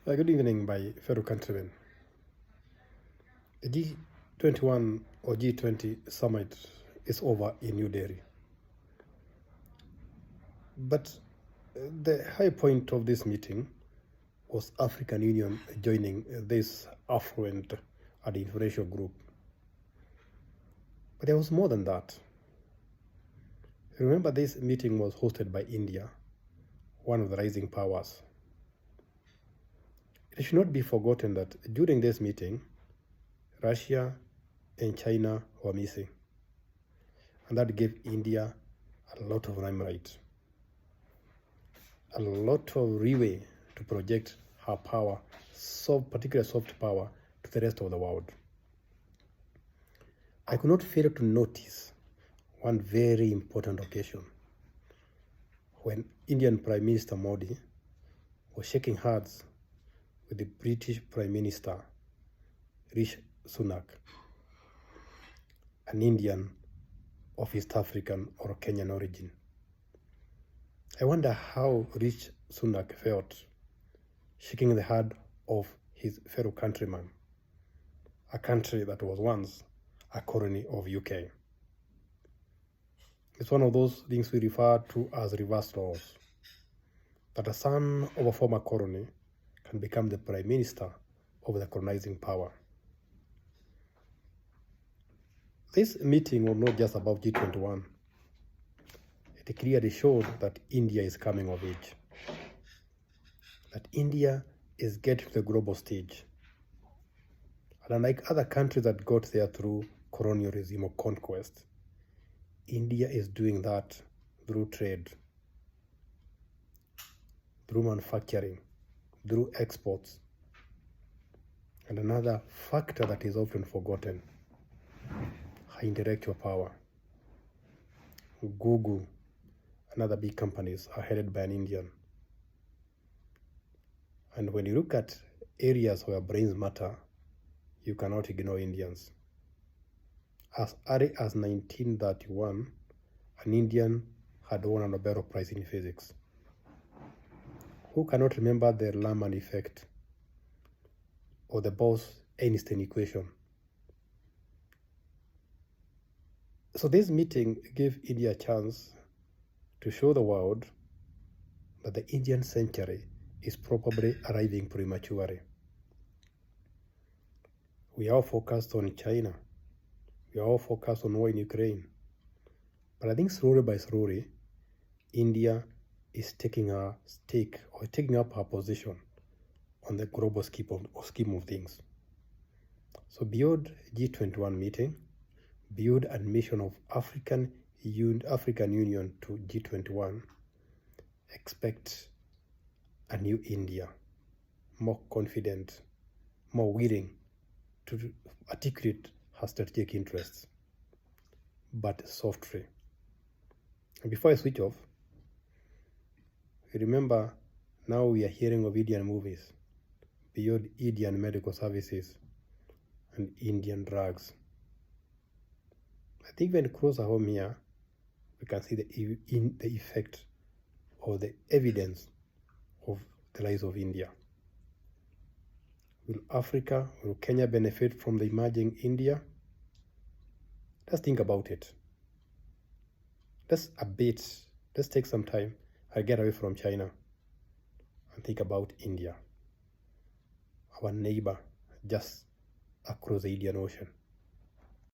Good evening, my fellow countrymen. The G21 or G20 summit is over in New Delhi. But the high point of this meeting was African Union joining this affluent and influential group. But there was more than that. Remember, this meeting was hosted by India, one of the rising powers. It should not be forgotten that during this meeting, Russia and China were missing. And that gave India a lot of limelight, a lot of leeway to project her power, particularly soft power, to the rest of the world. I could not fail to notice one very important occasion when Indian Prime Minister Modi was shaking hands with the British Prime Minister Rishi Sunak, an Indian of East African or Kenyan origin. I wonder how Rishi Sunak felt shaking the hand of his fellow countryman, a country that was once a colony of UK. It's one of those things we refer to as reverse roles, that a son of a former colony can become the prime minister of the colonizing power. This meeting was not just about G21. It clearly showed that India is coming of age, that India is getting to the global stage. And unlike other countries that got there through colonialism or conquest, India is doing that through trade, through manufacturing, through exports. And another factor that is often forgotten, her intellectual power. Google and other big companies are headed by an Indian. And when you look at areas where brains matter, you cannot ignore Indians. As early as 1931, an Indian had won a Nobel Prize in physics. Who cannot remember the Raman effect or the Bose-Einstein equation? So this meeting gave India a chance to show the world that the Indian century is probably arriving prematurely. We are focused on China. We are all focused on war in Ukraine. But I think slowly by slowly, India is taking her stake or taking up her position on the global scheme of things. So beyond G21 meeting, beyond admission of African Union to G21, expect a new India, more confident, more willing to articulate her strategic interests, but softly. And before I switch off, remember, now we are hearing of Indian movies, beyond Indian medical services and Indian drugs. I think when closer home here, we can see the effect or the evidence of the rise of India. Will Kenya benefit from the emerging India? Let's think about it. Let's take some time and get away from China and think about India, our neighbor just across the Indian Ocean.